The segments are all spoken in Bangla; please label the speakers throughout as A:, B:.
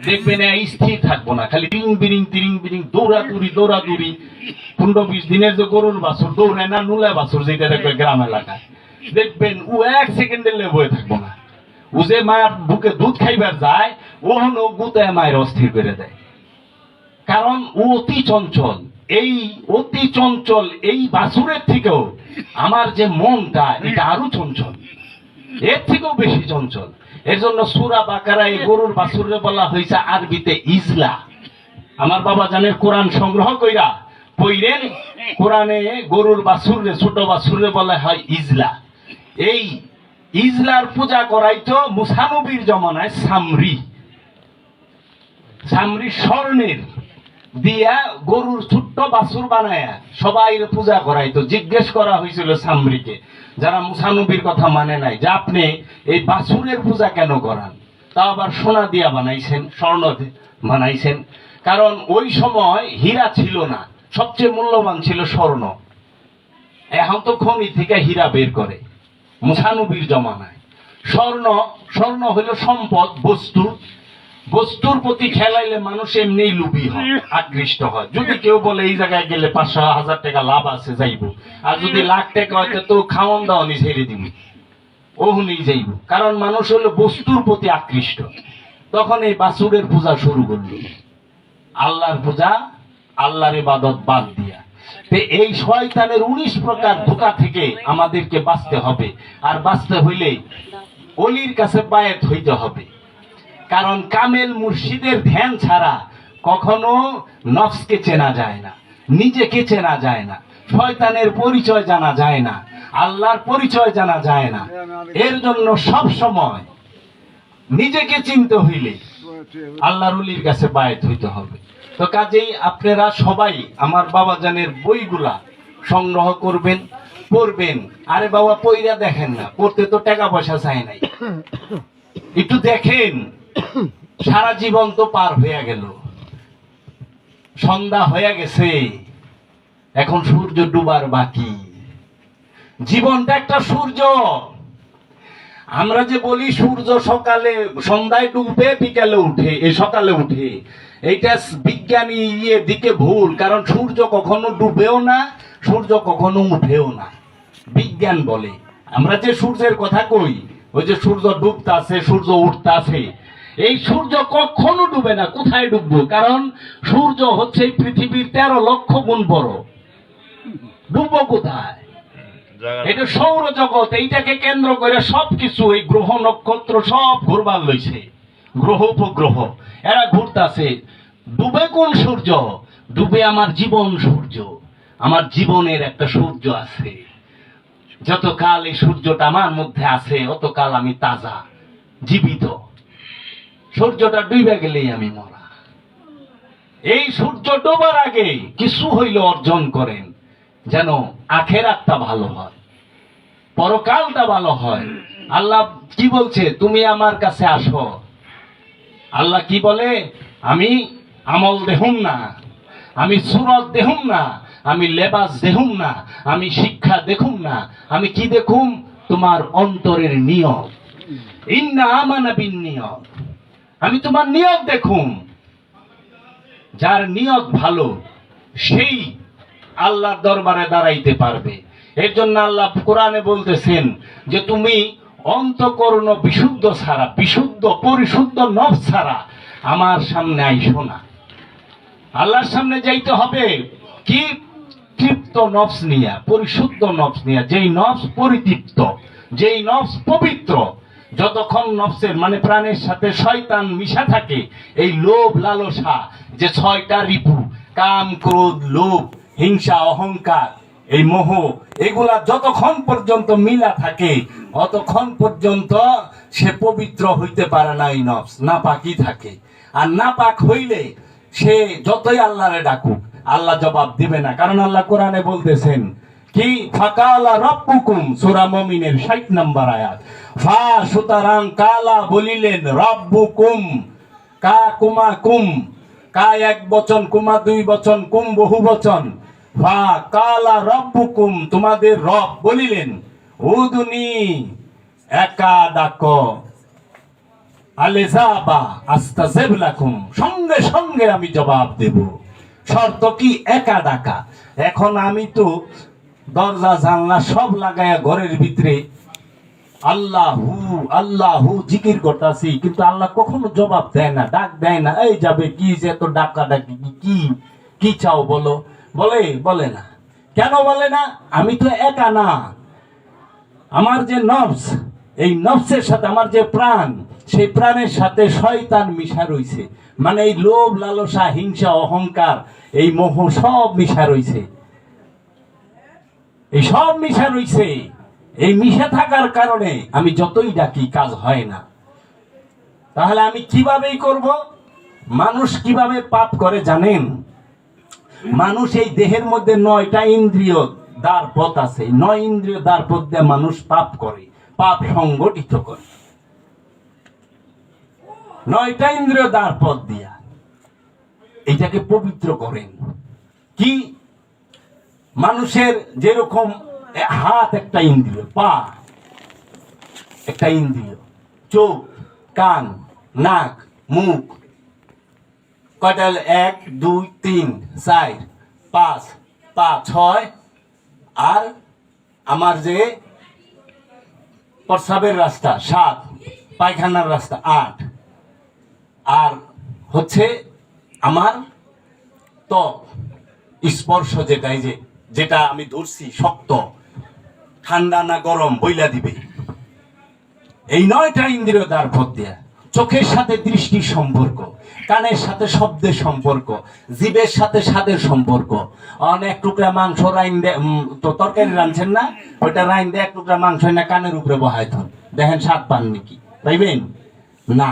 A: দেখবেন স্থির থাকবো না, খালি তিরিং বিরিং দৌড়াদৌড়ি 15-20 দিনের যে গরুর বাছুর দৌড়ায় না, নুলা বাছুর যেটা দেখবে গ্রাম এলাকায়, দেখবেন ও 1 সেকেন্ডের বয়ে থাকবো না। ও যে মায়ের বুকে দুধ খাইবার যায়, ওহন ও গুতায় মায়ের অস্থির করে দেয়, কারণ ও অতি চঞ্চল। এই অতি চঞ্চল এই বাছুরের থেকেও আমার যে মনটা, এটা আরো চঞ্চল, এর থেকেও বেশি চঞ্চল। এর জন্য সূরা বাকারা এই গরুর বাছুরে বলা হয়েছে আরবিতে ইজলা। আমার বাবা জানের কোরআন সংগ্রহ কইরা পইরেন, কোরআনে গরুর বাছুরে, ছোট বাছুরে বলা হয় ইজলা। এই ইজলার পূজা করাইতো মুসা নবীর জমানায় সামরি স্বর্ণের দিয়া গরুর ছোট্ট বাছুর বানায়া সবাই পূজা করাইতো। জিজ্ঞেস করা হয়েছিল সামরিকে, যারা মুসা নবীর কথা মানে নাই, যে আপনি এই বাছুরের পূজা কেন করান? তা আবার সোনা দিয়া বানাইছেন, স্বর্ণ বানাইছেন। কারণ ওই সময় হীরা ছিল না, সবচেয়ে মূল্যবান ছিল স্বর্ণ। এখন তো খনি থেকে হীরা বের করে। মুসা নবীর জমানায় স্বর্ণ হইল সম্পদ, বস্তুর প্রতি খেলাইলে মানুষ এমনি লুবি হয়, আকৃষ্ট হয়। যদি কেউ বলে এই জায়গায় গেলে 500-1000 টাকা লাভ আছে, যাইব। আর যদি লাখ টাকা হয়তো তো খাওয়ান দাওয়ানি ছেড়ে দিব, ওহনি যাইব। কারণ মানুষ হলো বস্তুর প্রতি আকৃষ্ট। তখন এই বাছুরের পূজা শুরু করলো, আল্লাহর পূজা, আল্লাহর ইবাদত বাদ দিয়া। এই শয়তানের 19 প্রকার ধোঁকা থেকে আমাদেরকে বাঁচতে হবে। আর বাঁচতে হইলে অলির কাছে বায়াত হইতে হবে। কারণ কামেল মুর্শিদের ধ্যান ছাড়া কখনো নফসকে চেনা যায় না, নিজেকে চেনা যায় না, শয়তানের পরিচয় জানা যায় না, আল্লাহর পরিচয় জানা যায় না। এর জন্য সব সময় নিজেকে চিনতে হইলে আল্লাহর ওলির কাছে বায়াত হইতে হবে। তো কাজেই আপনারা সবাই আমার বাবাজানের বইগুলা সংগ্রহ করবেন, পড়বেন। আরে বাবা, পইরা দেখেন না, পড়তে তো টাকা পয়সা চাই নাই, একটু দেখেন। সারা জীবন তো পার হয়ে গেল, সন্ধ্যা হয়ে গেছে, এখন সূর্য ডুবার বাকি। জীবনটা একটা সূর্য। আমরা যে বলি সূর্য সকালে, সন্ধ্যায় ডুবে, বিকালে উঠে, সকালে উঠে, এইটা বিজ্ঞানী দিকে ভুল। কারণ সূর্য কখনো ডুবেও না, সূর্য কখনো উঠেও না। বিজ্ঞান বলে, আমরা যে সূর্যের কথা কই, ওই যে সূর্য ডুবতাছে, সূর্য উঠতাছে, এই সূর্য কখনো ডুবে না। কোথায় ডুববো? কারণ সূর্য হচ্ছে পৃথিবীর 13 লক্ষ গুণ বড়। ডুববো কোথায়? এটা সৌরজগৎ, এইটাকে কেন্দ্র করে সবকিছু, এই গ্রহ নক্ষত্র সব ঘুরবার লইছে, গ্রহ উপগ্রহ এরা ঘুরতাছে। ডুবে কোন সূর্য? ডুবে আমার জীবন সূর্য। আমার জীবনের একটা সূর্য আছে। যতকাল এই সূর্যটা আমার মধ্যে আছে, অতকাল আমি তাজা, জীবিত। সূর্যটা ডুবে গেলেই আমি মরা। এই সূর্য ডোবার আগে কিছু হইলে অর্জন করেন, যেন আখেরাতটা ভালো হয়, পরকালটা ভালো হয়। আল্লাহ কি বলছে? তুমি আমার কাছে আসো। আল্লাহ কি বলে? আমি আমল দেহুম না, আমি সুরত দেহুম না, আমি লেবাস দেহুম না, আমি শিক্ষা দেখুম না, আমি কি দেখুম? তোমার অন্তরের নিয়ত। ইন্না আমানা বিন নিয়ত, আমি তোমার নিয়ত দেখুম। যার নিয়ত ভালো, সেই আল্লাহর দরবারে দাঁড়াইতে পারবে। এর জন্য আল্লাহ কোরআনে বলতেছেন যে তুমি অন্তঃকরণ বিশুদ্ধ ছাড়া, পরিশুদ্ধ নফস ছাড়া আমার সামনে আইসো না। আল্লাহর সামনে যাইতে হবে কি? তৃপ্ত নফস নিয়া, পরিশুদ্ধ নফস নিয়া। যেই নফস পরিতৃপ্ত, যেই নফস পবিত্র। যতক্ষণ নফসের মানে প্রাণের সাথে শয়তান মিশা থাকে, এই লোভ লালসা, যে 6টা রিপু, কাম ক্রোধ লোভ হিংসা অহংকার এই মোহ, এগুলা যতক্ষণ পর্যন্ত মিলা থাকে, অতক্ষণ পর্যন্ত সে পবিত্র হইতে পারে না। এই নফস নাপাকই থাকে। আর নাপাক হইলে সে যতই আল্লাহরে ডাকুক, আল্লাহ জবাব দিবে না। কারণ আল্লাহ কোরআনে বলতেছেন কি? ফাকালা রব্বুকুম, সূরা মুমিনের 60 নম্বর আয়াত। ফা সুতরাং কালা বলিলেন, রব্বুকুম, কা কুমা কুম, কা এক বচন, কুমা 2 বচন, কুম বহু বচন। ফা কালা রব্বুকুম, তোমাদের রব বলিলেন, উদুনি, একা ডাক, আলেজাবা আস্তাজিব লাকুম, সঙ্গে সঙ্গে আমি জবাব দেব। শর্ত কি? একা ডাকা। এখন আমি তো দরজা জানলা সব লাগায়া ঘরের ভিতরে আল্লাহু আল্লাহু জিকির করতেছি, কিন্তু আল্লাহ কখনো জবাব দেয় না, ডাক দেয় না। এই যাবে কি যে এত ডাকা ডাকি, কি কি চাও বলো? বলে না। কেন বলে না? আমি তো একা না, আমার যে নফস, এই নফসের সাথে আমার যে প্রাণ, সেই প্রাণের সাথে শয়তান মিশা রইছে। মানে এই লোভ, লালসা, হিংসা, অহংকার, এই মোহ সব মিশা রইছে, এই সব মিশা রইছে। এই মিশে থাকার কারণে আমি যতই ডাকি কাজ হয় না। তাহলে আমি কিভাবেই করব? মানুষ কিভাবে পাপ করে জানেন? মানুষ এই দেহের মধ্যে 9টা ইন্দ্রিয় দ্বার পথ আছে। 9 ইন্দ্রিয় দ্বার পথ দিয়ে মানুষ পাপ করে, পাপ সংগঠিত করে। 9টা ইন্দ্রিয় দ্বার পথ দিয়া এটাকে পবিত্র করেন। কি? মানুষের যেরকম হাত একটা ইন্দ্রিয়, পা একটা ইন্দ্রিয়, চোখ, কান, নাক, মুখ, কয়টা? 1 2 3 4 5 পা 6, আর আমার যে প্রস্রাবের রাস্তা 7, পায়খানার রাস্তা 8, আর হচ্ছে আমার ত্বক, স্পর্শ, যেটা আমি ধরছি শক্ত, ঠান্ডা না গরম বইলা দিবে। এই 9টা ইন্দ্রিয় দ্বার পথ দিয়া চোখের সাথে দৃষ্টির সম্পর্ক, কানের সাথে শব্দের সম্পর্ক, জিভের সাথে স্বাদের সম্পর্ক। অনেক টুকরা মাংস রাইন দে, তো তরকারি রাঁধছেন না, ওইটা রাইন দে এক টুকরা মাংস না কানের উপরে বহায় থন, দেখেন স্বাদ পান নাকি? পাইবেন না।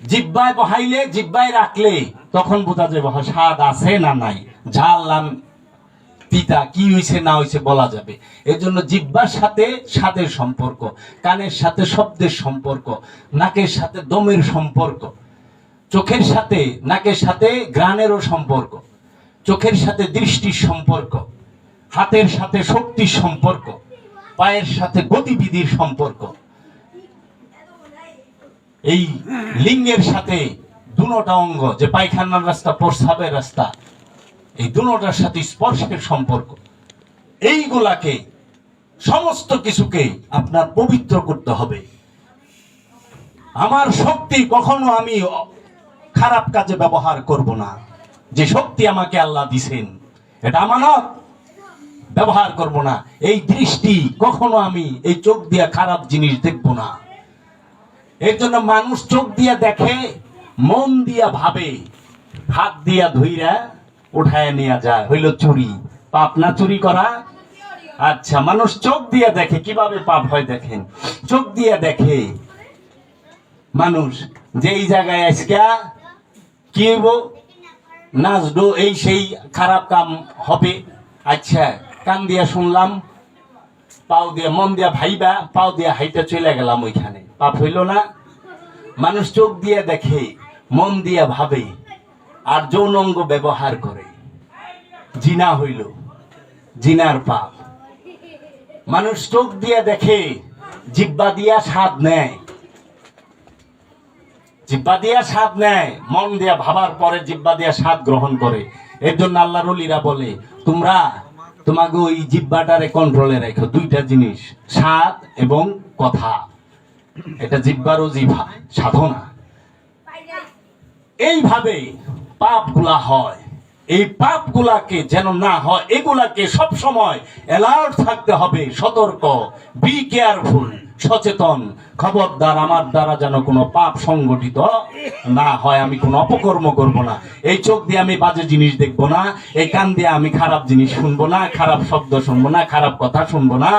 A: জিব্বায় বহাইলে, জিব্বায় রাখলে তখন বোঝা যাবে স্বাদ আছে না নাই, ঝাল নাম তিতা, কি হইছে না হইছে বলা যাবে। এর জন্য জিহ্বার সাথে স্বাদের সম্পর্ক, কানের সাথে শব্দের সম্পর্ক, নাকের সাথে দমের সম্পর্ক, চোখের সাথে নাকের সাথে ঘ্রাণেরও সম্পর্ক, চোখের সাথে দৃষ্টির সম্পর্ক, হাতের সাথে শক্তির সম্পর্ক, পায়ের সাথে গতিবিধির সম্পর্ক, এই লিঙ্গের সাথে দুটা অঙ্গ, যে পায়খানার রাস্তা, প্রস্রাবের রাস্তা, এই দুটার সাথে স্পর্শের সম্পর্ক। এইগুলাকে, সমস্ত কিছুকে আপনার পবিত্র করতে হবে। আমার শক্তি কখনো আমি খারাপ কাজে ব্যবহার করব না। যে শক্তি আমাকে আল্লাহ দিছেন, এটা আমানত, ব্যবহার করব না। এই দৃষ্টি কখনো আমি এই চোখ দিয়ে খারাপ জিনিস দেখব না। এর জন্য মানুষ চোখ দিয়ে দেখে, মন দিয়া ভাবে, হাত দিয়া ধইরা উঠায় নিয়ে যায়, হইল চুরি। পাপ না চুরি করা? আচ্ছা, মানুষ চোখ দিয়ে দেখে। কিভাবে পাপ হয় দেখেন। চোখ দিয়ে দেখে মানুষ যে এই জায়গায় আজকে কি হইব, নাচবো, এই সেই খারাপ কাম হবে। আচ্ছা, কান দিয়া শুনলাম, পাও দিয়া, মন দিয়া ভাইবা, পাও দিয়া হাইটা চলে গেলাম ওইখানে, পাপ হইল না? মানুষ চোখ দিয়ে দেখে, মন দিয়া ভাবে, আর যৌনাঙ্গ ব্যবহার করে, জিনা হইল, জিনার পাপ। মানুষ চোখ দিয়ে দেখে, জিহ্বা দিয়া স্বাদ নেয়, জিহ্বা দিয়া স্বাদ নেয়, মন দিয়া ভাবার পরে জিহ্বা দিয়া স্বাদ গ্রহণ করে। এর জন্য আল্লাহর ওলিরা বলে, তোমরা তোমাকে ওই জিহ্বাটারে কন্ট্রোলে রেখো। 2টা জিনিস, স্বাদ এবং কথা। এটা জিহ্বার ও জিভা সাধনা। এইভাবে পাপগুলা হয়। এই পাপগুলাকে যেন না হয়, এগুলাকে সব সময় অ্যালার্ট থাকতে হবে, সতর্ক, বি কেয়ারফুল, সচেতন। খবরদার, আমার দ্বারা যেন কোনো পাপ সংগঠিত না হয়, আমি কোনো অপকর্ম করব না। এই চোখ দিয়ে আমি বাজে জিনিস দেখব না, এই কান দিয়ে আমি খারাপ জিনিস শুনবো না, খারাপ শব্দ শুনবো না, খারাপ কথা শুনবো না,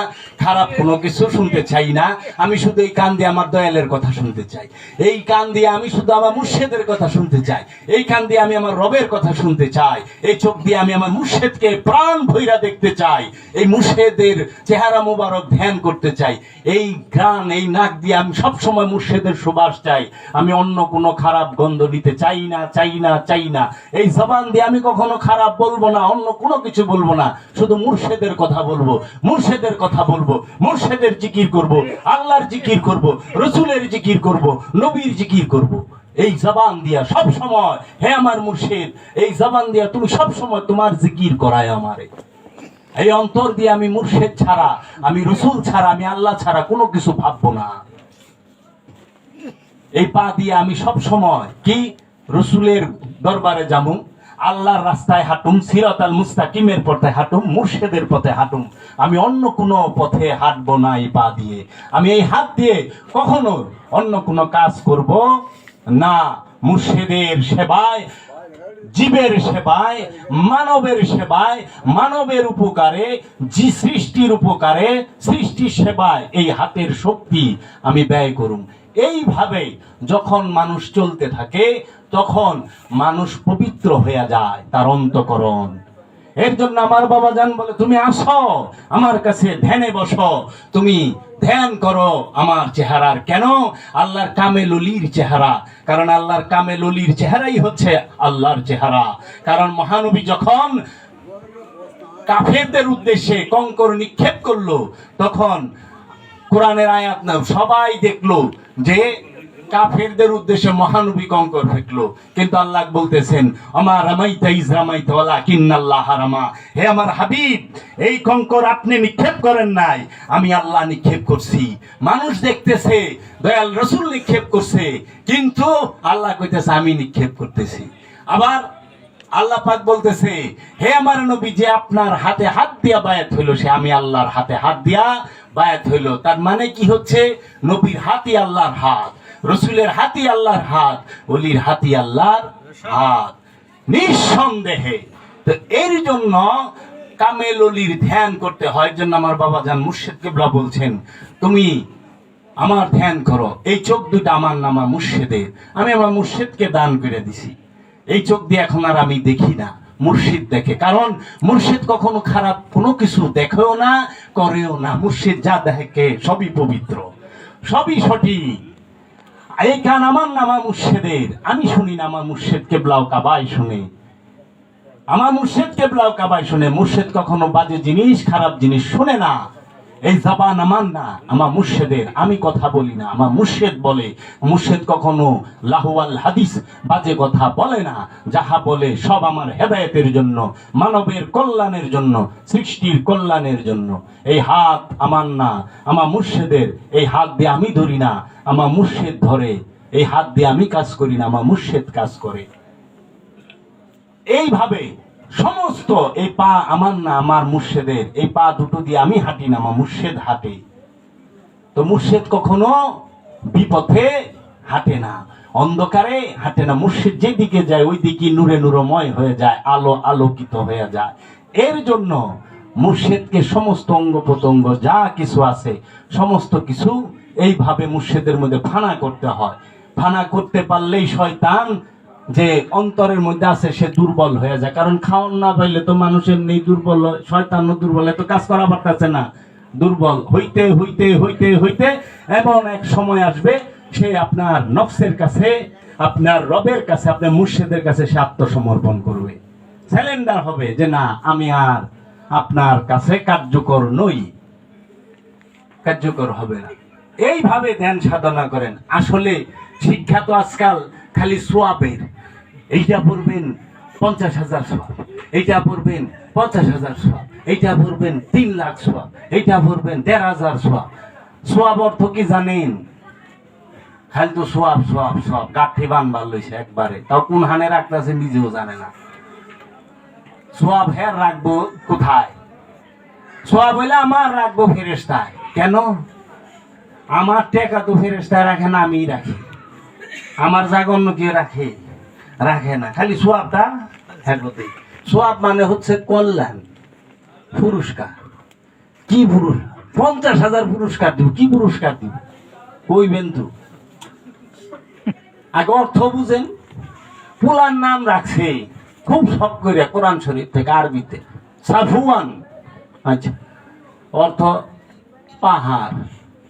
A: খারাপ কোনো কিছু শুনতে চাই না। আমি শুধু এই কান দিয়ে আমার দয়ালের কথা শুনতে চাই, এই কান দিয়ে আমি শুধু আমার মুর্শেদের কথা শুনতে চাই, এই কান দিয়ে আমি আমার রবের কথা শুনতে চাই, এই চোখ দিয়ে আমি আমার মুর্শেদকে প্রাণ ভৈরা দেখতে চাই, এই মুর্শেদের চেহারা মোবারক ধ্যান করতে চাই, এই গান, এই নাক দিয়ে আমি সব সময় মুর্শিদের সুবাস চাই, আমি অন্য কোনো খারাপ গন্ধ নিতে চাই না, চাই না, চাই না। এই জবান দিয়ে আমি কখনো খারাপ বলবো না, অন্য কোনো কিছু বলবো না, শুধু মুর্শিদের কথা বলবো, মুর্শিদের কথা বলবো, মুর্শিদের জিকির করব, আল্লাহর জিকির করব, রসুলের জিকির করব, নবীর জিকির করব। এই জবান দিয়া সব সময়, হে আমার মুর্শিদ, এই জবান দিয়া তুমি সব সময় তোমার জিকির করায় আমারে। এই অন্তর দিয়ে আমি মুর্শিদ ছাড়া, আমি রসুল ছাড়া, আমি আল্লাহ ছাড়া কোনো কিছু ভাববো না। এই পা দিয়ে আমি সব সময় কি রসুলের দরবারে যাবো, আল্লাহর রাস্তায় হাঁটুম, সিরাতাল মুস্তাকিমের পথে হাঁটুম, মুর্শিদের পথে হাঁটুম। আমি অন্য কোনো পথে হাঁটবো না। এই পা দিয়ে আমি এই হাত দিয়ে কখনো অন্য কোনো কাজ করব না। মুর্শিদের সেবায়, জীবের সেবায়, মানবের সেবায়, মানবের উপকারে, সৃষ্টির উপকারে, সৃষ্টির সেবায় এই হাতের শক্তি আমি ব্যয় করুম। এইভাবে যখন মানুষ চলতে থাকে তখন মানুষ পবিত্র হয়ে যায়, তার অন্তঃকরণ। এর জন্য আমার বাবা জান বলে, তুমি আসো আমার কাছে ধ্যানে বসো, তুমি ধ্যান করো আমার চেহারার। কেন? আল্লাহর কামেল ওলির চেহারা। কারণ আল্লাহর কামেল ওলির চেহারাই হচ্ছে আল্লাহর চেহারা। কারণ মহানবী যখন কাফেরদের উদ্দেশ্যে কঙ্কর নিক্ষেপ করলো, তখন কোরআনের আয়াত না সবাই দেখলো যে কাফেরদের উদ্দেশ্যে মহানবী কঙ্কর ফেকলো, কিন্তু আল্লাহ বলতেছেন, আমার রামাইতা ইজ রামাইতা ওয়ালাকিন্নাল্লাহ রামা। হে আমার হাবিব, এই কঙ্কর আপনি নিক্ষেপ করেন নাই, আমি আল্লাহ নিক্ষেপ করছি। মানুষ দেখতেছে দয়াল রসুল নিক্ষেপ করছে, কিন্তু আল্লাহ কইতেছে আমি নিক্ষেপ করতেছি। আবার আল্লাহ পাক বলতেছে, হে আমার নবী, যে আপনার হাতে হাত দিয়া বায়াত হইল, সে আমি আল্লাহর হাতে হাত দিয়া বায়াত হইল। তার মানে কি হচ্ছে? নবীর হাতই আল্লাহর হাত, রসুলের হাতই আল্লাহর হাত, ওলির হাতই আল্লাহর হাত, নিঃসন্দেহে। তো এর জন্য কামেল ওলির ধ্যান করতে হয়। জন্য আমার বাবা জান মুর্শিদ কিবলা বলছেন, তুমি আমার ধ্যান করো। এই চোখ দুটা আমার নামা মুর্শিদের, আমি আমার মুর্শিদকে দান করে দিছি। এই চোখ দিয়ে এখন আর আমি দেখি না, মুর্শিদ দেখে। কারণ মুর্শিদ কখনো খারাপ কোনো কিছু দেখেও না, করেও না। মুর্শিদ যা দেখে সবই পবিত্র, সবই সঠিক। এই গান আমার নামা মুর্শিদের, আমি শুনি না, আমার মুর্শিদ কেবলাও কাবাই শুনে, আমার মুর্শিদ কেবলাও কাবাই শুনে। মুর্শিদ কখনো বাজে জিনিস, খারাপ জিনিস শুনে না। এই জবান আমার না, আমার মুর্শিদের। আমি কথা বলি না, আমার মুর্শিদ বলে। মুর্শিদ কখনো লাহুয়াল হাদিস বাজে কথা বলে না, যাহা বলে সব আমার হেদায়েতের জন্য, মানবের কল্যাণের জন্য, সৃষ্টির কল্যাণের জন্য। এই হাত আমার না, আমার মুর্শিদের। এই হাত দিয়ে আমি ধরি না, আমার মুর্শিদ ধরে। এই হাত দিয়ে আমি কাজ করি না, আমার মুর্শিদ কাজ করে। এইভাবে সমস্ত এই পা আমার না, আমার মুর্শিদের। এই পা দুটো দিয়ে আমি হাঁটি না, আমার মুর্শিদ হাঁটে। তো মুর্শিদ কখনো বিপথে হাঁটে না, অন্ধকারে হাঁটে না। মুর্শিদ যেদিকে যায় ওই দিকে নূরে নূরময় হয়ে যায়, আলো আলোকিত হয়ে যায়। এর জন্য মুর্শিদকে সমস্ত অঙ্গ প্রত্যঙ্গ যা কিছু আছে সমস্ত কিছু এইভাবে মুর্শিদের মধ্যে ফানা করতে হয়। ফানা করতে পারলেই শয়তান যে অন্তরের মধ্যে আছে সে দুর্বল হয়ে যায়। কারণ খাওয়ান না পাইলে তো মানুষের নেই, দুর্বল হয়। শয়তানও দুর্বল, এত কাজ করা পারতেছে না, দুর্বল হইতে হইতে হইতে হইতে এমন এক সময় আসবে সে আপনার নফসের কাছে, আপনার রবের কাছে, আপনার মুর্শিদের কাছে সে আত্মসমর্পণ করবে, স্যালেন্ডার হবে যে না, আমি আর আপনার কাছে কার্যকর নই, কার্যকর হবে না। এইভাবে ধ্যান সাধনা করেন। আসলে শিক্ষা তো আজকাল খালি সোয়াবের। এইটা পড়বেন 50,000 সোয়াব, এইটা পড়বেন 50,000 সোয়াব, এইটা পড়বেন 3 লাখ সোয়াব, এইটা পড়বেন 1,500 সোয়াব। সোয়াব অর্থ কি জানেন? খালি তো সোয়াব সোয়াব সোয়াব, গাঠি বানবার লইছে একবারে। তাও কোন হানে রাখতেছে নিজেও জানে না। সোয়াব হ্যাঁ রাখবো কোথায়? সোয়াব হইলে আমার রাখবো ফেরেশতায়। কেন? আমার টাকা তো ফেরেশতায় রাখে না, আমি রাখি। আমার জায়গা অন্য কেউ রাখে? রাখে না। খালি সোয়াবটা হ্যাঁ। সোয়াব মানে হচ্ছে কল্যাণ, পুরস্কার। কি পুরস্কার? 50,000 পুরস্কার দিব। কি পুরস্কার দিব কইবেন তো? আগে অর্থ বুঝেন। পুলার নাম রাখছে খুব শখ করে কোরআন শরীফ থেকে আরবিতে, সাফওয়ান। আচ্ছা, অর্থ পাহাড়,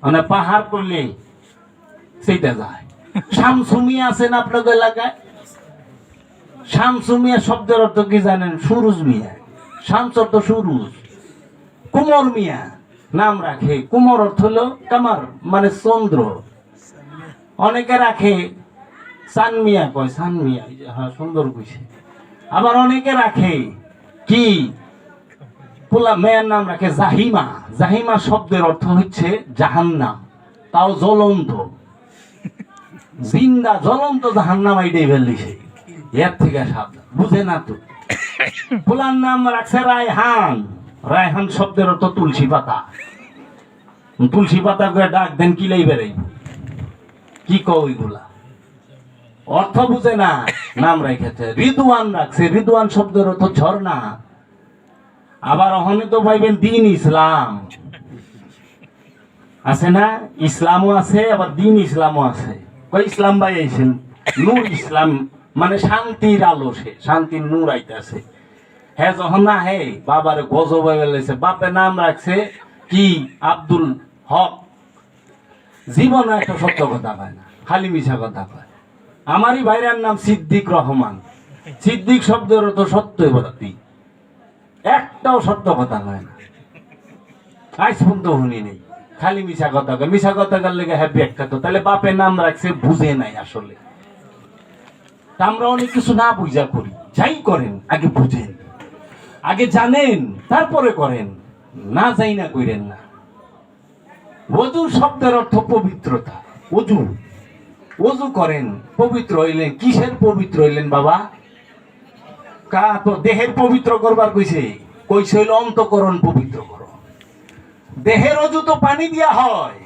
A: মানে পাহাড় করলে সেইটা যায়। শামসু মিয়া আছেন আপনাদের এলাকায়? শামসু মিয়া শব্দের অর্থ কি জানেন? সুরুজ মিয়া। শামস অর্থ সুরুজ। কুমর মিয়া নাম রাখে, কুমর অর্থ হলো কামার মানে চন্দ্র। অনেকে রাখে চান মিয়া, কয় চান মিয়া, হ্যাঁ সুন্দর কইছে। আবার অনেকে রাখে কি পোলা মেয়ের নাম রাখে জাহিমা। জাহিমা শব্দের অর্থ হচ্ছে জাহান্নাম, তাও জ্বলন্ত, জিন্দা জ্বলন্ত জাহান্নাম। আইডাই ফেললিছে, এর থেকে সাবধান, বুঝে না তো। পোলার নাম রাখছে রায়হান। রায়হান শব্দের অর্থ তুলসী পাতা। তুলসী পাতা করে ডাক দেন কিলাই বেড়াইব, কি কইগুলা অর্থ বুঝে না, নাম রেখেছে। রিদওয়ান রাখছে, রিদওয়ান শব্দের অর্থ ঝর্ণা। আবার ওখানে তো পাইবেন দিন ইসলাম আছে না, ইসলামও আছে আবার দিন ইসলামও আছে। কই ইসলাম ভাই আইছেন, নূর ইসলাম মানে শান্তির আলো, সে শান্তির নূর আইতাছে। হ্যাঁ যখন না হে বাবার গজব হয়ে গেছে, বাপের নাম রাখছে কি আব্দুল হক। জীবনে একটা সত্য কথা পায় না, খালি মিশা কথা পায়। আমারই ভাইরার নাম সিদ্দিক রহমান। সিদ্দিক শব্দের অর্থ সত্যবাদী, একটাও সত্য কথা হয় না, আজ পর্যন্ত শুনি নেই, খালি মিশা কথা কয়। মিশা কথা কার লেগে হ্যাপি একটা তো, তাহলে বাপের নাম রাখছে বুঝে নাই আসলে। আমরা অনেক কিছু না বুঝা করি, যাই করেন আগে বুঝেন, আগে জানেন তারপরে করেন, না যাই না কইরেন না। ওযু শব্দের অর্থ পবিত্রতা। ওযু, ওযু করেন, পবিত্র হইলেন। কিসের পবিত্র হইলেন বাবা? কা তো দেহের পবিত্র করবার কইছে, কইছে হইল অন্তঃকরণ পবিত্র করো। দেহের ওযু তো পানি দিয়া হয়,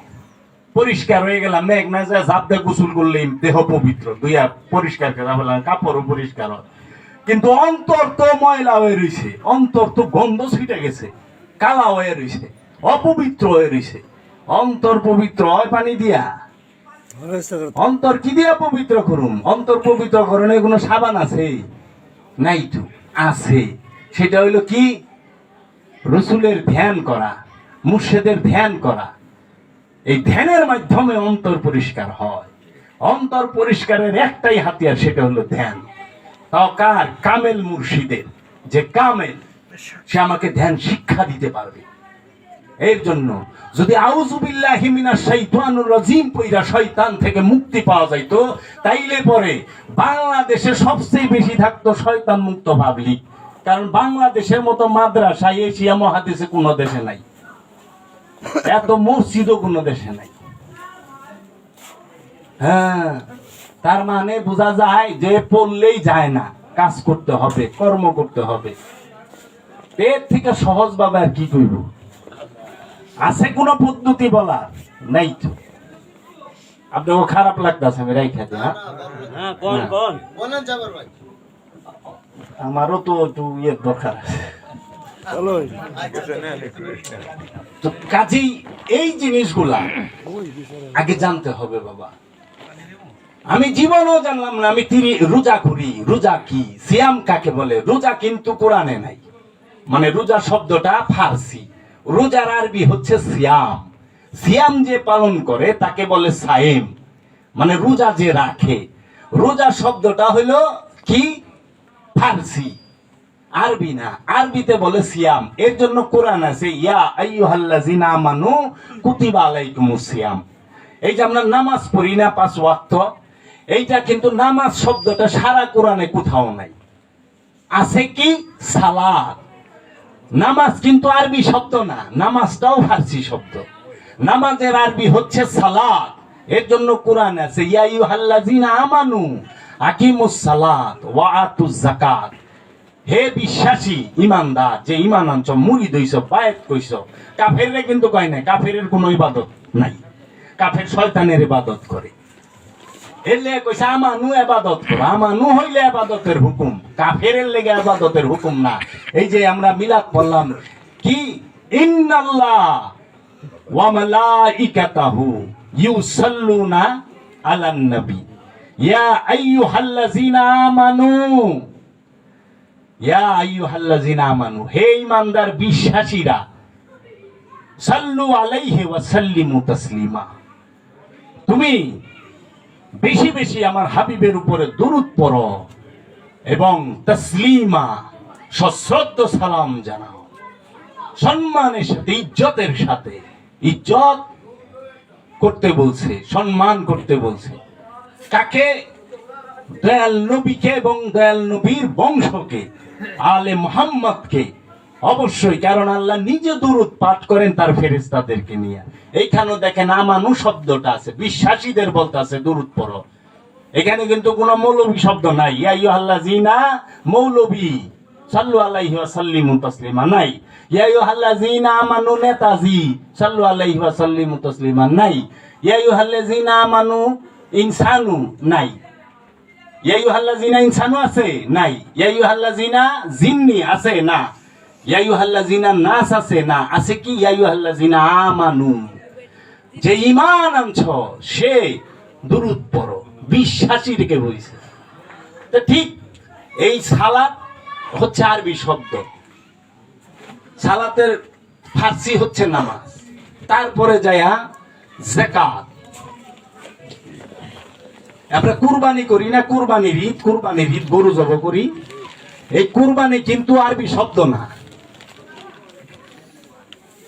A: পরিষ্কার হয়ে গেলাম, মেঘ না যায় ঝাঁপ দিয়ে গোসল করলেই দেহ পবিত্র, দুইয়া পরিষ্কার করে বললাম, কাপড়ও পরিষ্কার হয়। কিন্তু অন্তর তো ময়লা হয়ে রয়েছে, অন্তর তো গন্ধ ছিটে গেছে, কালা হয়ে রয়েছে, অপবিত্র হয়ে রয়েছে। অন্তর পবিত্র হয় পানি দিয়া? অন্তর কি দিয়া পবিত্র করুন? অন্তর পবিত্র করণে কোনো সাবান আছে? নাই তো, আছে। সেটা হইল কি? রসুলের ধ্যান করা, মুর্শিদের ধ্যান করা। এই ধ্যানের মাধ্যমে অন্তর পরিষ্কার হয়। অন্তর পরিষ্কারের একটাই হাতিয়ার, সেটা হলো ধ্যান। তাও কার? কামেল মুর্শিদের। যে কামেল, সে আমাকে ধ্যান শিক্ষা দিতে পারবে। এর জন্য যদি আউযুবিল্লাহি মিনাশ শাইতানির রাজিম পইরা শয়তান থেকে মুক্তি পাওয়া যাইতো, তাইলে পরে বাংলাদেশে সবচেয়ে বেশি থাকতো শয়তান মুক্ত পাবলিক। কারণ বাংলাদেশের মতো মাদ্রাসা এশিয়া মহাদেশে কোনো দেশে নাই, এত মসজিদও কোনো দেশে নাই। হ্যাঁ, তার মানে বোঝা যায় যে পড়লেই যায় না, কাজ করতে হবে, কর্ম করতে হবে। এর থেকে সহজ ভাবে আর কি করব? আছে কোনো পদ্ধতি বলা নাই তো। আপনাকে খারাপ লাগতেছে আমি রাই খেতে? আমারও তো একটু ইয়ের দরকার আছে। কাজেই এই জিনিসগুলা আগে জানতে হবে বাবা। আমি জীবনও জানলাম না, আমি রোজা করি। রোজা কি? সিয়াম কাকে বলে? রোজা কিন্তু কোরআনে নাই। মানে রোজা শব্দটা ফার্সি, রোজার আরবি হচ্ছে সিয়াম। সিয়াম যে পালন করে তাকে বলে সায়েম, মানে রোজা যে রাখে। রোজা শব্দটা হলো কি? ফার্সি, আরবি না। আরবিতে বলে সিয়াম। এর জন্য কোরআন আছে ইয়া আইয়ুহাল্লাযিনা আমানু কুতিবা আলাইকুমুস সিয়াম। এই যে আমরা নামাজ পড়ি না 5 ওয়াক্ত, এইটা কিন্তু নামাজ শব্দটা সারা কোরআনে কোথাও নাই। আছে কি? সালাত। নামাজ কিন্তু আরবি শব্দ না, নামাজটাও ফার্সি শব্দ। নামাজের আরবি হচ্ছে সালাত। এর জন্য কোরআন আছে ইয়া আইয়ুহাল্লাযিনা আমানু আকিমুস সালাত ওয়া আতুজ যাকাত। হে বিশ্বাসী ইমানদার, যে ইমান আনছ, মুরিদ হইছ, বায়াত কইছ। কাফেররে কিন্তু কয় না, কাফেরের কোনো ইবাদত নাই। কাফের শয়তানের ইবাদত করে। এলে কইছে আমানু ইবাদত করো। আমানু হইলে ইবাদতের হুকুম, কাফেরের লেগে ইবাদতের হুকুম না। এই যে আমরা মিলাদ পড়লাম, কি ইন্নাল্লাহ ওয়া মালাইকাতাহু ইউসাল্লুনা আলান নবী ইয়া আইয়ুহাল্লাযিনা আমানু, ইয়া আইয়ুহাল্লাযিনা আমানু, হে ঈমানদার বিশ্বাসীরা, সাল্লু আলাইহি ওয়া সাল্লিমু তাসলিমা, তুমি বেশি বেশি আমার হাবিবের উপরে দুরূদ পড়ো এবং তাসলিমা সশ্রদ্ধ সালাম জানাও, সম্মানের সাথে, ইজ্জতের সাথে। ইজ্জত করতে বলছে, সম্মান করতে বলছে কাকে? দয়াল নবীকে এবং দয়াল নবীর বংশকে, আলে মুহাম্মদকে অবশ্যই। কারণ আল্লাহ নিজে দুরূদ পাঠ করেন তার ফেরেশতাদেরকে নিয়ে। এইখানেও দেখেন আমানু শব্দটা আছে, বিশ্বাসীদের বলতে আছে দুরূদ পড়ো। এখানে কিন্তু কোনো মৌলবী শব্দ নাই, ইয়া আইয়ুহাল্লাযিনা মৌলবী সাল্লু আলাইহি ওয়া সাল্লিমু তাসলিমা নাই, ইয়া আইয়ুহাল্লাযিনা আমানু নেতাজি সাল্লু আলাইহি ওয়া সাল্লিমু তাসলিমা নাই, ইয়া আইয়ুহাল্লাযিনা আমানু ইনসানু নাই, ইয়া আইয়ুহাল্লাযিনা ইনসানু আছে নাই, ইয়া আইয়ুহাল্লাযিনা জিন্নি আছে না, ইয়া আইয়ুহাল্লাযিনা নাস আছে না, আছে কি ইয়া আইয়ুহাল্লাযিনা আমানু। যে ঈমান আনছ সে দুরূদ পড়ো, বিশ্বাসীকে বলছে। তো ঠিক এই সালাত হচ্ছে আরবি শব্দ, সালাতের ফার্সি হচ্ছে নামাজ। তারপরে যায়া যাকাত। আমরা কুরবানি করি না, কুরবানির ঈদ গরু জব করি। এই কুরবানি কিন্তু আরবি শব্দ না,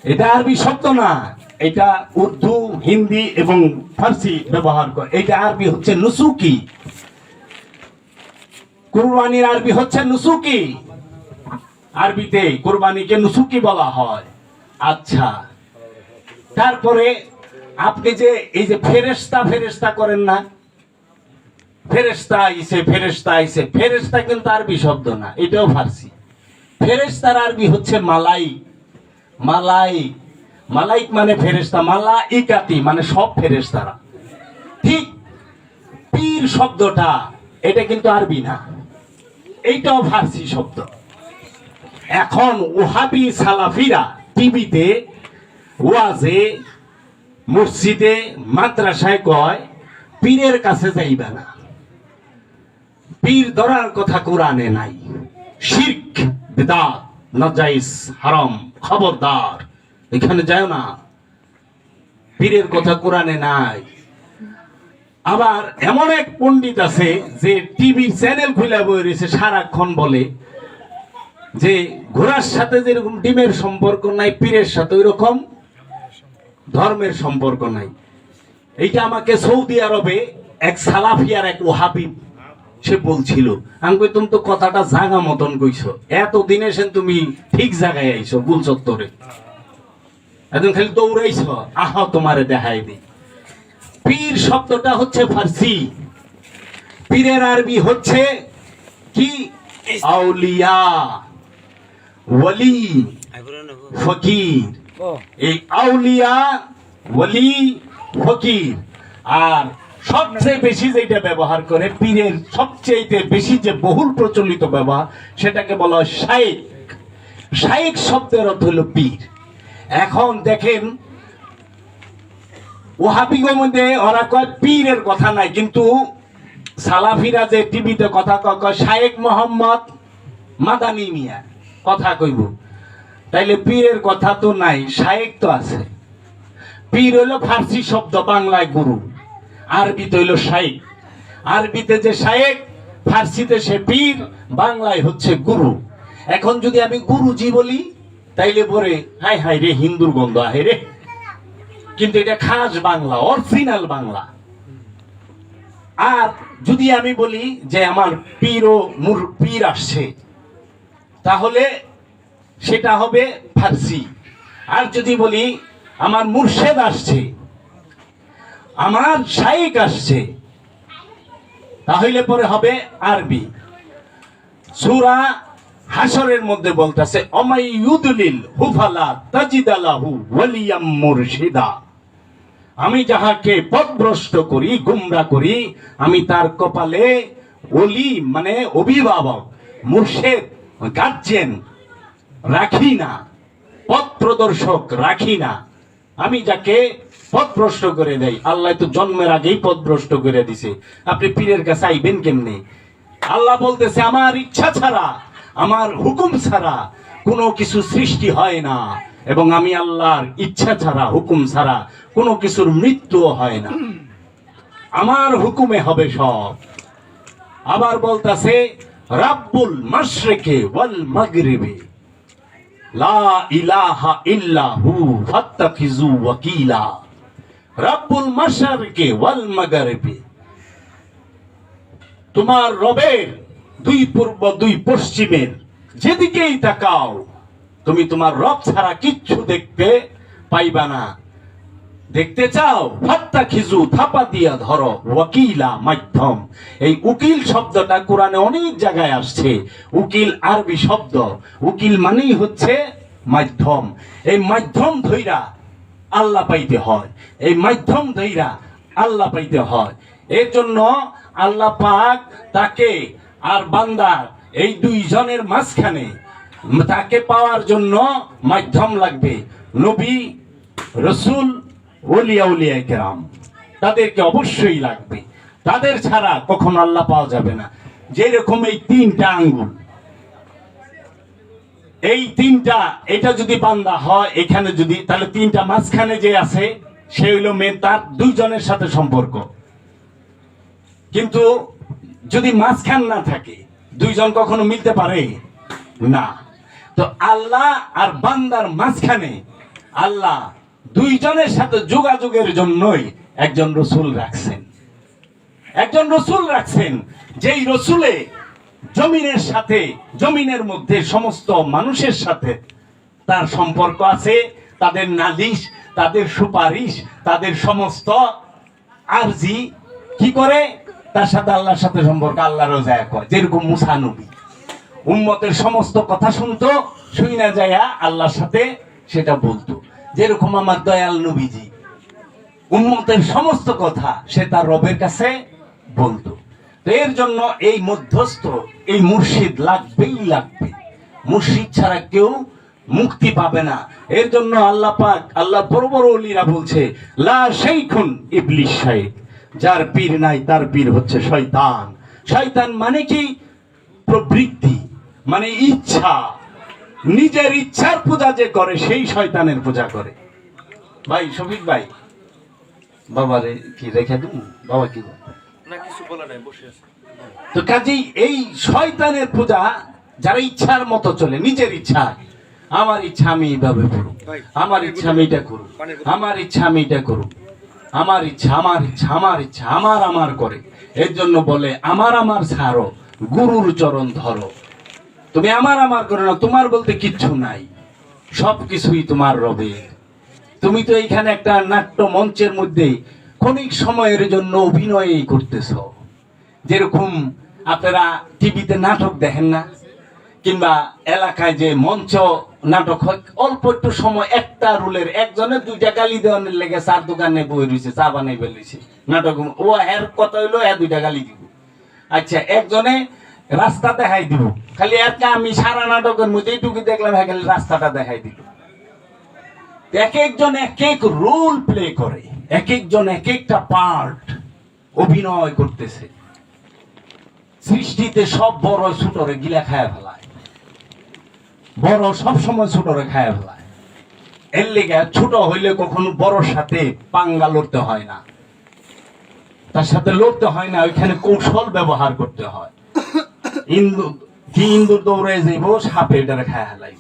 A: এটা আরবি শব্দ না, এটা উর্দু, হিন্দি এবং ফার্সি ব্যবহার করে। এটা আরবি হচ্ছে নুসুকি। কুরবানির আরবি হচ্ছে নুসুকি, আরবিতে কুরবানিকে নুসুকি বলা হয়। আচ্ছা, তারপরে আপনি যে এই যে ফেরেশতা করেন না, ফেরেশতা আইছে, ফেরেশতা কিন্তু আরবি শব্দ না, এটাও ফার্সি। ফেরেশতার আরবি হচ্ছে মালাইক মানে ফেরেশতা, মালাইকাতি মানে সব ফেরেশতারা। ঠিক পীর শব্দটা এটা কিন্তু আরবি না, এইটাও ফার্সি শব্দ। এখন ওহাবি সালাফিরা টিভিতে, ওয়াজে, মসজিদে, মাদ্রাসায় কয় পীরের কাছে যাইবে না, পীর ধরার কথা কোরআনে নাই, শিরক, বিদআত, নাজাইজ, হারাম, খবরদার এখানে যায় না, পীরের কথা কোরআনে নাই। আবার এমন এক পণ্ডিত আছে যে টিভি চ্যানেল খুলে বই রয়েছে, সারাক্ষণ বলে যে ঘোড়ার সাথে যেরকম ডিমের সম্পর্ক নাই, পীরের সাথে ওই রকম ধর্মের সম্পর্ক নাই। এইটা আমাকে সৌদি আরবে এক সালাফিয়ার এক ওহাবি সে বলছিল। আমি কই তুমি তো কথাটা জাগা মতন কইছো, এতদিন এসে তুমি ঠিক জায়গায় আইছো, গুল চত্বরে একদম খালি দৌড়াইছো, আহা তোমারে দেখাই দি। পীর শব্দটা হচ্ছে ফার্সি, পীরের আরবি হচ্ছে কি? আউলিয়া, ওয়ালি, ফকির। এই আউলিয়া, ওয়ালি, ফকির। আর সবচেয়ে বেশি যেটা ব্যবহার করে পীরের, সবচেয়ে বেশি যে বহুল প্রচলিত ব্যবহার, সেটাকে বলা হয় শাইখ। শাইখ শব্দের অর্থ হলো পীর। এখন দেখেন ওহাবিগের মধ্যে ওরা কয় পীরের কথা নাই, কিন্তু সালাফিরা যে টিভিতে কথা কয় শাইখ মোহাম্মদ মাদানী মিয়া কথা কইব, তাইলে পীরের কথা তো নাই, শাইখ তো আছে। পীর হইল ফার্সি শব্দ, বাংলায় গুরু, আরবিতে হইল শাইখ। আরবিতে যে শাইখ, ফার্সিতে সে পীর, বাংলায় হচ্ছে গুরু। এখন যদি আমি গুরুজি বলি তাইলে পরে হাই হাই রে হিন্দুর গন্ধ আহে রে, কিন্তু এটা খাস বাংলা, অরিজিনাল বাংলা। আর যদি আমি বলি যে আমার পীর আসছে, তাহলে সেটা হবে ফার্সি। আর যদি বলি আমার মুর্শেদ আসছে, আমার শাইখ আসছে, তাহলে পরে হবে আরবি। সূরা হাসরের মধ্যে বলতেছে অমাইয়ুদলিল হুফালা তাজিদালাহু ওয়ালিয়াম মুরশিদা। আমি যাহাকে পথভ্রষ্ট করি, গুমরা করি, আমি তার কপালে ওলি মানে অভিভাবক, মুর্শেদ, গার্জিয়ান রাখি না, পথ প্রদর্শক রাখি না। আমি যাকে পথভ্রষ্ট করে দেই, আল্লাহ তো জন্মের আগেই পথভ্রষ্ট করে দিছে, আপনি পীরের কাছে আইবেন কেমনে? আল্লাহ বলতেছে আমার ইচ্ছা ছাড়া, আমার হুকুম ছাড়া কোনো কিছু সৃষ্টি হয় না, এবং আমি আল্লাহর ইচ্ছা ছাড়া, হুকুম ছাড়া কোনো কিছুর মৃত্যু হয় না। আমার হুকুমে হবে সব। আবার বলতাছে রাব্বুল মাশরিকি ওয়াল মাগরিবি লা ইলাহা ইল্লাহু ফাত্তাখিযু ওয়াকিলা। রাব্বুল মাশরিকি ওয়াল মাগরিবি, তোমার রবের দুই পূর্ব দুই পশ্চিমের যেদিকেই তাকাও তুমি তোমার রব ছাড়া কিচ্ছু দেখতে পাইবা না। দেখতে চাও ফাত্তাখিযু, থাপা দিয়া ধরো, ওয়াকিলা মাধ্যম। এই উকিল শব্দটা কোরআনে অনেক জায়গায় আসছে। উকিল আরবি শব্দ, উকিল মানেই হচ্ছে মাধ্যম। এই মাধ্যম ধইরা আল্লাহ পাইতে হয়, এই মাধ্যম ধইরা আল্লাহ পাইতে হয়। এর জন্য আল্লাহ পাক তাকে আর বান্দার এই দুইজনের মাঝখানে তাকে পাওয়ার জন্য মাধ্যম লাগবে। নবী, রসুল, ওলিয়া উলিয়া কেরাম, তাদেরকে অবশ্যই লাগবে। তাদের ছাড়া কখনো আল্লাহ পাওয়া যাবে না। যেরকম এই তিনটা আঙ্গুল, এই তিনটা, এটা যদি বান্দা হয় এখানে যদি, তাহলে তিনটা মাঝখানে যে আছে সে হইল মেয়ে, তার দুইজনের সাথে সম্পর্ক। কিন্তু যদি মাঝখান না থাকে দুইজন কখনো মিলতে পারে না। তো আল্লাহ আর বান্দার মাঝখানে আল্লাহ দুইজনের সাথে যোগাযোগের জন্যই একজন রসুল রাখছেন। একজন রসুল রাখছেন, যেই রসুলে জমিনের সাথে, জমিনের মধ্যে সমস্ত মানুষের সাথে তার সম্পর্ক আছে। তাদের নালিশ, তাদের সুপারিশ, তাদের সমস্ত আরজি কি করে তার সাথে আল্লাহর সাথে সম্পর্ক আল্লাহর যায় কয়। যেরকম মুসা নবী উম্মতের সমস্ত কথা শুনতো, শুই না যায়া আল্লাহর সাথে সেটা বলতো। যেরকম আমার দয়াল নবীজি উম্মতের সমস্ত কথা সে তার রবের কাছে বলতো। তো এর জন্য এই মধ্যস্থ, এই মুর্শিদ লাগবেই লাগবে। মুর্শিদ ছাড়া কেউ মুক্তি পাবে না। এর জন্য আল্লাহ পাক, আল্লাহ বড় বড় ওলিরা বলছে লা শাইখুন ইবলিস শাইখ, যার পীর নাই তার পীর হচ্ছে শয়তান। শয়তান মানে কি? প্রবৃত্তি, মানে ইচ্ছা। নিজের ইচ্ছার পূজা যে করে সেই শয়তানের পূজা করে। ভাই শফিক ভাই, বাবারে কি রেখে দেব? বাবা কি না, কিছু বলা নাই, বসে আছে। তো কাজেই এই শয়তানের পূজা যারা ইচ্ছার মতো চলে, নিজের ইচ্ছা, আমার ইচ্ছা আমি এইভাবে করুক, আমার ইচ্ছা আমি এটা করুক, আমার ইচ্ছা আমি এটা করুক, আমার ইচ্ছা, আমার ইচ্ছা, আমার ইচ্ছা, আমার আমার করে। এর জন্য বলে আমার আমার ছাড়ো, গুরুর চরণ ধরো। তুমি আমার আমার করো না, তোমার বলতে কিচ্ছু নাই, সবকিছুই তোমার রবে। তুমি তো এইখানে একটা নাট্য মঞ্চের মধ্যে ক্ষণিক সময়ের জন্য অভিনয় করতেছ। যেরকম আপনারা টিভিতে নাটক দেখেন না, কিংবা এলাকায় যে মঞ্চ নাটক হয়, অল্প একটু সময় একটা রুলের একজনের দুইটা গালি দেওয়ানোর লেগে চার দোকানে বই রয়েছে, চা বানাই বেরিয়েছে নাটক। ও এর কথা হইলো দুইটা গালি দিব। আচ্ছা, একজনে রাস্তা দেখাই দিব, খালি একটা আমি সারা নাটকের মধ্যে এইটুকু দেখলাম, হ্যাঁ খালি রাস্তাটা দেখাই দিল। এক একজন এক এক রোল প্লে করে, এক একজন এক একটা পার্ট অভিনয় করতেছে। সৃষ্টিতে সব বড় ছোটরে গিলা খায় ফেলায়, বড় সব সময় ছোটরে খায় ফেলায়। এর লেগে ছোট হইলে কখনো বড়র সাথে পাঙ্গা লড়তে হয় না, তার সাথে লড়তে হয় না, ওইখানে কৌশল ব্যবহার করতে হয়। ইন্দুর দৌড়ে যাইব, সাপে এটারে খায় ফেলাই,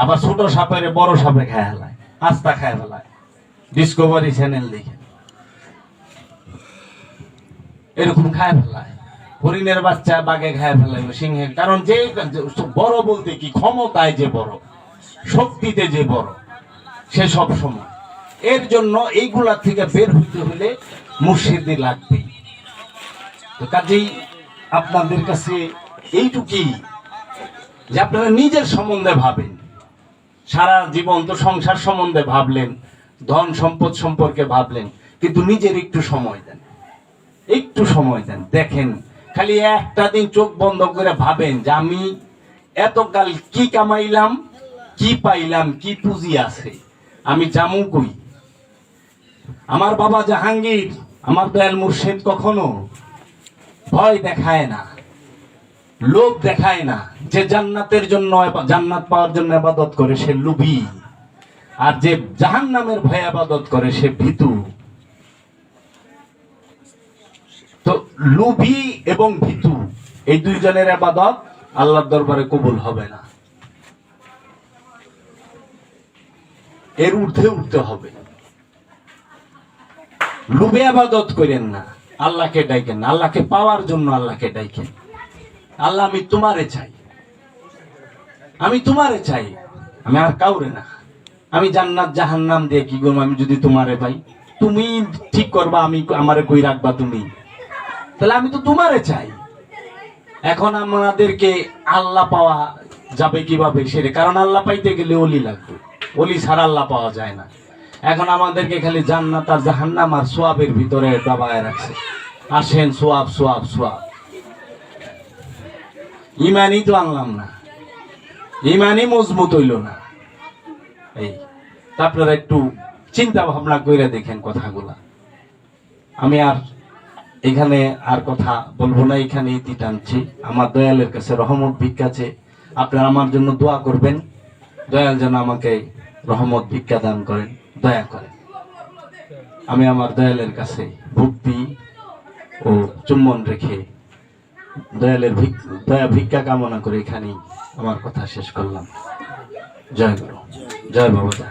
A: আবার ছোট সাপের বড় সাপে খায় ফেলায়, আস্তা খায় ফেলায়। ডিসকভারি চ্যানেল দেখে এরকম খায় ফেলায়। হরিণের বাচ্চা বাঘে খায় ফেলাইব, সিংহে। কারণ যে বড় বলতে কি, ক্ষমতায় যে বড়, শক্তিতে যে বড়, সে সব সময়। এর জন্য এইগুলা থেকে বের হইতে হলে মুর্শিদি লাগবে। তো কাজেই আপনাদের কাছে এইটুকুই যে আপনারা নিজের সম্বন্ধে ভাবেন। সারা জীবন তো সংসার সম্বন্ধে ভাবলেন, ধন সম্পদ সম্পর্কে ভাবলেন, কিন্তু নিজের একটু সময় দেন, একটু সময় দেন। দেখেন, খালি একটা দিন চোখ বন্ধ করে ভাবেন যে আমি এতকাল কি কামাইলাম, কি পাইলাম, কি পুঁজি আছে, আমি জামু কই। আমার বাবা জাহাঙ্গীর, আমার দয়াল মুর্শিদ কখনো ভয় দেখায় না, লোভ দেখায় না। যে জান্নাতের জন্য, জান্নাত পাওয়ার জন্য ইবাদত করে সে লোভী, আর যে জাহান্নামের ভয়ে ইবাদত করে সে ভীতু। তো লোভী এবং ভীতু এই দুইজনের ইবাদত আল্লাহর দরবারে কবুল হবে না, এর ঊর্ধ্বে উঠতে হবে। লোভে ইবাদত করেন না, আল্লাহকে ডাইকেন, আল্লাহকে পাওয়ার জন্য আল্লাহকে ডাইকেন। আল্লাহ আমি তোমারে চাই, আমি তোমারে চাই, আমি আর কাউরে না। আমি জান্নাত জাহান্নাম দিয়ে কি করবো আমি যদি তোমারে পাই? তুমি ঠিক করবা, আমি আমারে কই রাখবা তুমি? তাহলে আমি তো তোমারে চাই। এখন আমাদেরকে আল্লাহ পাওয়া যাবে কিভাবে সেরে? কারণ আল্লাহ পাইতে গেলে ওলি লাগবে, ওলি ছাড়া আল্লাহ পাওয়া যায় না। এখন আমাদেরকে খালি জান্নাত আর জাহান্নাম আর সোয়াবের ভিতরে দবায় রাখছে। আসেন সোয়াব সোয়াব সোয়াব, ইমানই তো আনলাম না, ইমানই মজবুত হইল না। এই আপনারা একটু চিন্তা ভাবনা করে দেখেন কথাগুলা। আমি আর এখানে আর কথা বলবো না, এখানে ইতি টানছি। আমার দয়ালের কাছে রহমত ভিক্ষাছে, আপনারা আমার জন্য দোয়া করবেন, দয়াল যেন আমাকে রহমত ভিক্ষা দান করেন, দয়া করেন। আমি আমার দয়ালের কাছে ভক্তি ও চুম্বন রেখে দয়ালের দয়া ভিক্ষা কামনা করে এখানেই আমার কথা শেষ করলাম। জয় গুরু, জয় বাবা।